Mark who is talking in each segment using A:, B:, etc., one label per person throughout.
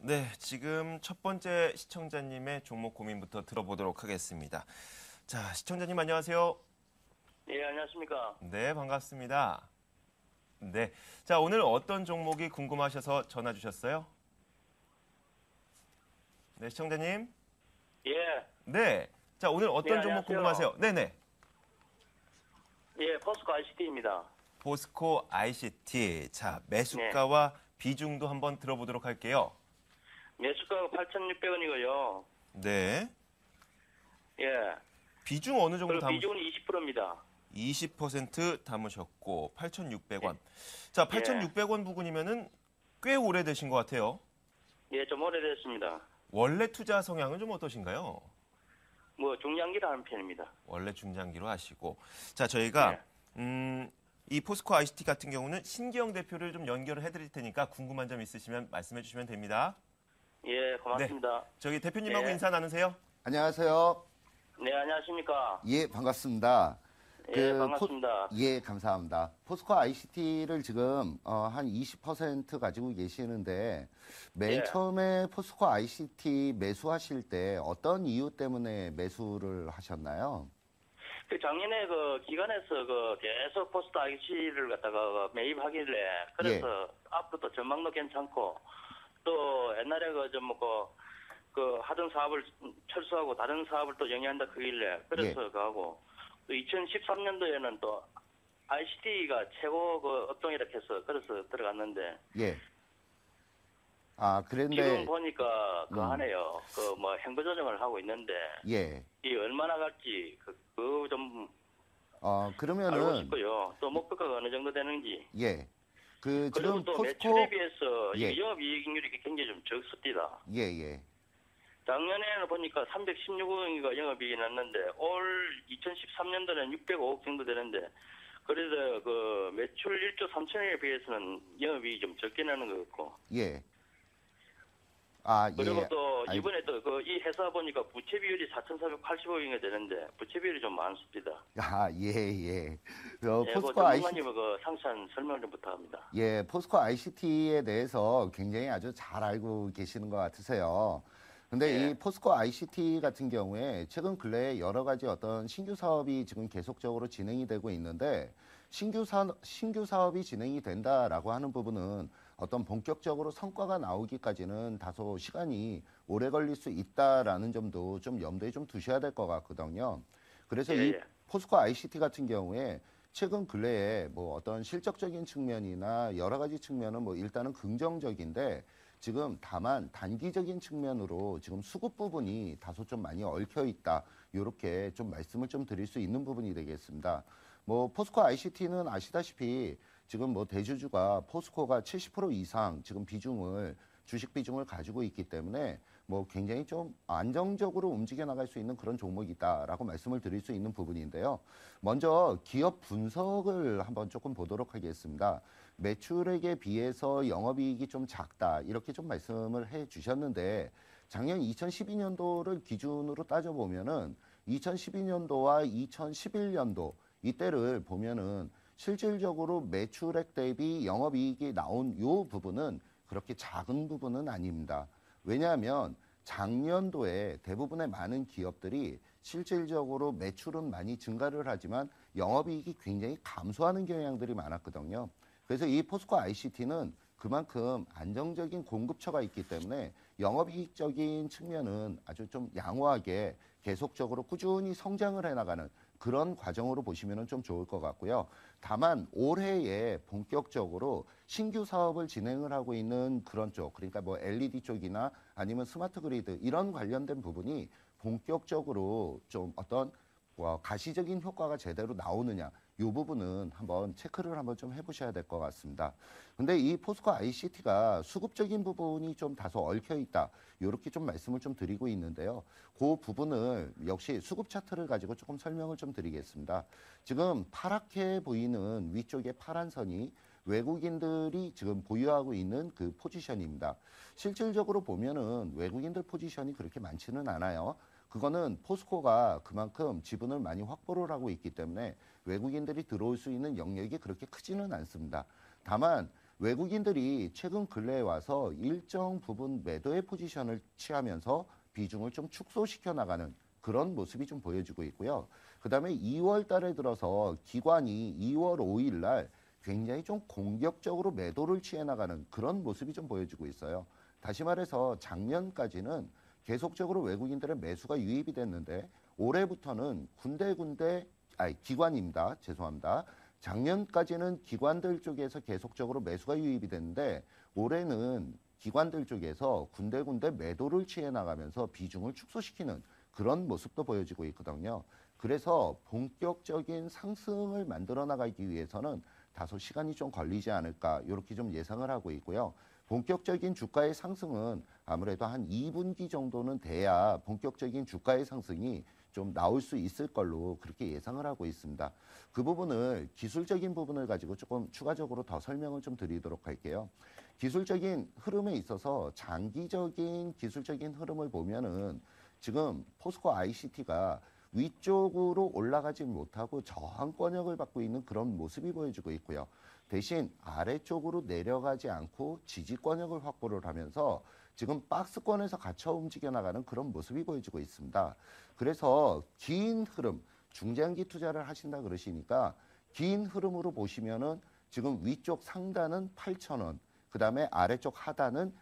A: 네, 지금 첫 번째 시청자님의 종목 고민부터 들어보도록 하겠습니다. 자, 시청자님 안녕하세요.
B: 예, 안녕하십니까.
A: 네, 반갑습니다. 네, 자, 오늘 어떤 종목이 궁금하셔서 전화 주셨어요? 네, 시청자님.
B: 예,
A: 네, 자, 오늘 어떤
B: 네,
A: 종목
B: 안녕하세요.
A: 궁금하세요? 네네.
B: 예, 포스코 ICT입니다.
A: 포스코 ICT. 자, 매수가와 비중도 한번 들어보도록 할게요.
B: 매수가가 8,600원이고요.
A: 네,
B: 예,
A: 비중 어느 정도
B: 그리고 비중은 20%입니다.
A: 20% 담으셨고 8,600원. 자,
B: 예,
A: 8,600원 부근이면은 꽤 오래되신 것 같아요.
B: 예, 좀 오래됐습니다.
A: 원래 투자 성향은 좀 어떠신가요?
B: 뭐 중장기로 하는 편입니다.
A: 원래 중장기로 하시고. 자, 저희가 이 포스코 ICT 같은 경우는 신기영 대표를 좀 연결을 해드릴 테니까 궁금한 점 있으시면 말씀해 주시면 됩니다.
B: 예, 고맙습니다.
A: 저기 대표님하고
B: 예.
A: 인사 나누세요.
C: 안녕하세요.
B: 네, 안녕하십니까.
C: 예, 반갑습니다.
B: 예, 반갑습니다.
C: 예, 감사합니다. 포스코 ICT를 지금 한 20% 가지고 계시는데 맨
B: 예.
C: 처음에 포스코 ICT 매수하실 때 어떤 이유 때문에 매수를 하셨나요?
B: 그 작년에 그 기관에서 그 계속 포스코 IC를 갖다가 매입하길래 그래서 앞으로도 전망도 괜찮고 또 옛날에 그 하던 사업을 철수하고 다른 사업을 또 영위한다 그길래 그래서 가고 또 2013년도에는 또 ICT가 최고 그 업종이라 해서 그래서 들어갔는데
C: 예. 아,
B: 지금
C: 그런데
B: 보니까 하네요. 그 뭐 행보 조정을 하고 있는데
C: 예.
B: 이 얼마나 갈지 그거 좀 알고
C: 그러면은
B: 싶고요. 또 목표가가 어느 정도 되는지.
C: 예. 그
B: 그리고
C: 지금
B: 또
C: 포스코
B: 매출에 비해서
C: 예.
B: 이 영업이익률이 굉장히 좀 적습니다.
C: 예, 예.
B: 작년에는 보니까 316억인가 영업이익이 났는데 올 2013년도는 605억 정도 되는데 그래도 그 매출 1조 3천억에 비해서는 영업이익이 좀 적게 나는 것 같고
C: 예. 아,
B: 그리고
C: 예.
B: 또 이번에 또 그 이 회사 보니까 부채 비율이 4,480억인가 되는데 부채 비율이 좀 많습니다.
C: 아, 예, 예.
B: 예, 그
C: 포스코 ICT
B: 전문가님은 그 상세한 설명을 좀 부탁합니다.
C: 예, 포스코 ICT에 대해서 굉장히 아주 잘 알고 계시는 것 같으세요. 근데
B: 예.
C: 이 포스코 ICT 같은 경우에 최근 근래에 여러 가지 어떤 신규 사업이 지금 계속적으로 진행이 되고 있는데 신규 사업이 진행이 된다라고 하는 부분은 어떤 본격적으로 성과가 나오기까지는 다소 시간이 오래 걸릴 수 있다라는 점도 좀 염두에 좀 두셔야 될 것 같거든요. 그래서
B: 예,
C: 이
B: 예.
C: 포스코 ICT 같은 경우에 최근 근래에 뭐 어떤 실적적인 측면이나 여러 가지 측면은 뭐 일단은 긍정적인데 지금 다만 단기적인 측면으로 지금 수급 부분이 다소 좀 많이 얽혀 있다. 요렇게 좀 말씀을 좀 드릴 수 있는 부분이 되겠습니다. 뭐 포스코 ICT는 아시다시피 지금 뭐 대주주가 포스코가 70% 이상 지금 주식 비중을 가지고 있기 때문에 뭐 굉장히 좀 안정적으로 움직여 나갈 수 있는 그런 종목이다라고 말씀을 드릴 수 있는 부분인데요. 먼저 기업 분석을 한번 조금 보도록 하겠습니다. 매출액에 비해서 영업이익이 좀 작다 이렇게 좀 말씀을 해 주셨는데 작년 2012년도를 기준으로 따져보면은 2012년도와 2011년도 이때를 보면은 실질적으로 매출액 대비 영업이익이 나온 요 부분은 그렇게 작은 부분은 아닙니다. 왜냐하면 작년도에 대부분의 많은 기업들이 실질적으로 매출은 많이 증가를 하지만 영업이익이 굉장히 감소하는 경향들이 많았거든요. 그래서 이 포스코 ICT는 그만큼 안정적인 공급처가 있기 때문에 영업이익적인 측면은 아주 좀 양호하게 계속적으로 꾸준히 성장을 해나가는 그런 과정으로 보시면 좀 좋을 것 같고요. 다만 올해에 본격적으로 신규 사업을 진행을 하고 있는 그런 쪽, 그러니까 뭐 LED 쪽이나 아니면 스마트 그리드 이런 관련된 부분이 본격적으로 좀 어떤 가시적인 효과가 제대로 나오느냐 이 부분은 한번 체크를 한번 좀 해보셔야 될 것 같습니다. 근데 이 포스코 ICT가 수급적인 부분이 좀 다소 얽혀 있다. 이렇게 좀 말씀을 좀 드리고 있는데요. 그 부분을 역시 수급 차트를 가지고 조금 설명을 좀 드리겠습니다. 지금 파랗게 보이는 위쪽에 파란 선이 외국인들이 지금 보유하고 있는 그 포지션입니다. 실질적으로 보면은 외국인들 포지션이 그렇게 많지는 않아요. 그거는 포스코가 그만큼 지분을 많이 확보를 하고 있기 때문에 외국인들이 들어올 수 있는 영역이 그렇게 크지는 않습니다. 다만 외국인들이 최근 근래에 와서 일정 부분 매도의 포지션을 취하면서 비중을 좀 축소시켜 나가는 그런 모습이 좀 보여지고 있고요. 그다음에 2월 달에 들어서 기관이 2월 5일 날 굉장히 좀 공격적으로 매도를 취해 나가는 그런 모습이 좀 보여지고 있어요. 다시 말해서 작년까지는 계속적으로 외국인들의 매수가 유입이 됐는데 올해부터는 기관입니다. 죄송합니다. 작년까지는 기관들 쪽에서 계속적으로 매수가 유입이 됐는데 올해는 기관들 쪽에서 군데군데 매도를 취해 나가면서 비중을 축소시키는 그런 모습도 보여지고 있거든요. 그래서 본격적인 상승을 만들어 나가기 위해서는 다소 시간이 좀 걸리지 않을까 이렇게 좀 예상을 하고 있고요. 본격적인 주가의 상승은 아무래도 한 2분기 정도는 돼야 본격적인 주가의 상승이 좀 나올 수 있을 걸로 그렇게 예상을 하고 있습니다. 그 부분을 기술적인 부분을 가지고 조금 추가적으로 더 설명을 좀 드리도록 할게요. 기술적인 흐름에 있어서 장기적인 기술적인 흐름을 보면은 지금 포스코 ICT가 위쪽으로 올라가지 못하고 저항권역을 받고 있는 그런 모습이 보여지고 있고요. 대신 아래쪽으로 내려가지 않고 지지권역을 확보를 하면서 지금 박스권에서 갇혀 움직여 나가는 그런 모습이 보여지고 있습니다. 그래서 긴 흐름, 중장기 투자를 하신다 그러시니까 긴 흐름으로 보시면은 지금 위쪽 상단은 8,000원, 그 다음에 아래쪽 하단은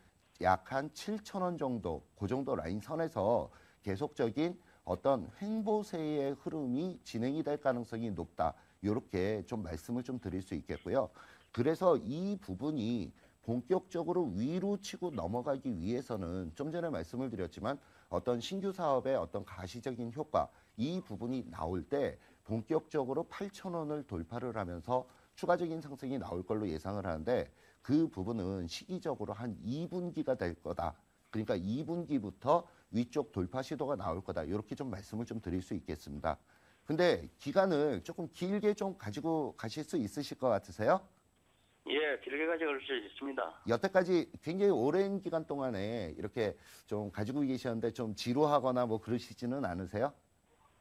C: 약 한 7,000원 정도, 그 정도 라인 선에서 계속적인 어떤 횡보세의 흐름이 진행이 될 가능성이 높다. 이렇게 좀 말씀을 좀 드릴 수 있겠고요. 그래서 이 부분이 본격적으로 위로 치고 넘어가기 위해서는 좀 전에 말씀을 드렸지만 어떤 신규 사업의 어떤 가시적인 효과, 이 부분이 나올 때 본격적으로 8,000원을 돌파를 하면서 추가적인 상승이 나올 걸로 예상을 하는데 그 부분은 시기적으로 한 2분기가 될 거다. 그러니까 2분기부터 위쪽 돌파 시도가 나올 거다. 이렇게 좀 말씀을 좀 드릴 수 있겠습니다. 근데 기간을 조금 길게 좀 가지고 가실 수 있으실 것 같으세요?
B: 예, 길게 가지고 갈 수 있습니다.
C: 여태까지 굉장히 오랜 기간 동안에 이렇게 좀 가지고 계셨는데 좀 지루하거나 뭐 그러시지는 않으세요?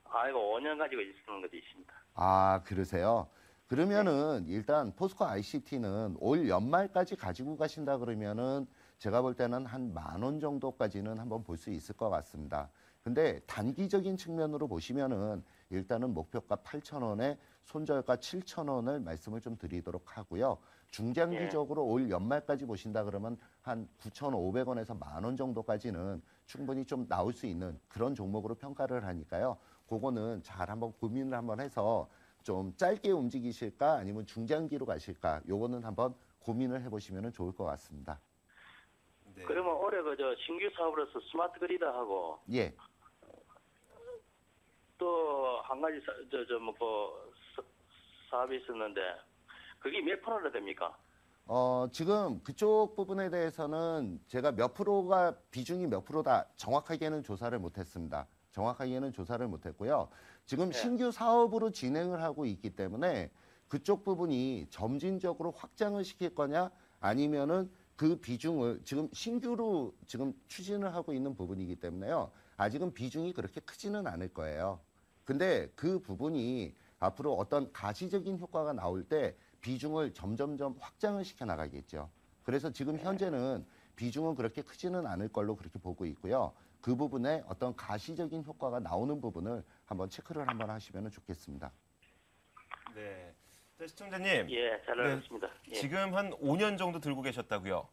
B: 아이고, 5년 가지고 있는 것도 있습니다.
C: 아, 그러세요? 그러면은 일단 포스코 ICT는 올 연말까지 가지고 가신다 그러면은 제가 볼 때는 한 10,000원 정도까지는 한번 볼 수 있을 것 같습니다. 근데 단기적인 측면으로 보시면은 일단은 목표가 8,000원에 손절가 7,000원을 말씀을 좀 드리도록 하고요. 중장기적으로 올 연말까지 보신다 그러면 한 9,500원에서 10,000원 정도까지는 충분히 좀 나올 수 있는 그런 종목으로 평가를 하니까요. 그거는 잘 한번 고민을 한번 해서 좀 짧게 움직이실까 아니면 중장기로 가실까 요거는 한번 고민을 해보시면 좋을 것 같습니다.
A: 네.
B: 그러면 올해 저 신규 사업으로서 스마트 그리드하고
C: 예.
B: 또 한 가지 사업이 있었는데 그게 몇 프로나 됩니까?
C: 지금 그쪽 부분에 대해서는 제가 몇 프로가 비중이 몇 프로다 정확하게는 조사를 못했습니다. 정확하게는 조사를 못했고요. 지금 신규 사업으로 진행을 하고 있기 때문에 그쪽 부분이 점진적으로 확장을 시킬 거냐 아니면은 그 비중을 지금 신규로 지금 추진을 하고 있는 부분이기 때문에요. 아직은 비중이 그렇게 크지는 않을 거예요. 근데 그 부분이 앞으로 어떤 가시적인 효과가 나올 때 비중을 점점점 확장을 시켜 나가겠죠. 그래서 지금 현재는 비중은 그렇게 크지는 않을 걸로 그렇게 보고 있고요. 그 부분에 어떤 가시적인 효과가 나오는 부분을 한번 체크를 한번 하시면 좋겠습니다.
A: 네. 자, 시청자님.
B: 예, 잘 알겠습니다. 예.
A: 지금 한 5년 정도 들고 계셨다고요?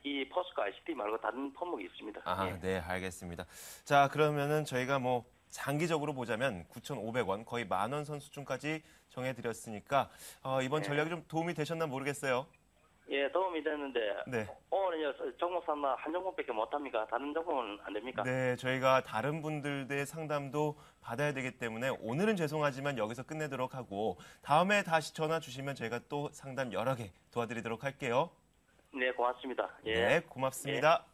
B: 이 포스코 ICT 말고 다른 품목이 있습니다.
A: 아,
B: 예.
A: 네, 알겠습니다. 자, 그러면은 저희가 뭐 장기적으로 보자면 9,500원, 거의 10,000원 선 수준까지 정해드렸으니까 이번 전략이 좀 도움이 되셨나 모르겠어요.
B: 예, 도움이 됐는데
A: 네.
B: 오늘은 종목 상담 한 종목밖에 못합니까? 다른 종목은 안 됩니까?
A: 네, 저희가 다른 분들의 상담도 받아야 되기 때문에 오늘은 죄송하지만 여기서 끝내도록 하고 다음에 다시 전화 주시면 저희가 또 상담 여러 개 도와드리도록 할게요.
B: 네, 고맙습니다. 예.
A: 네, 고맙습니다.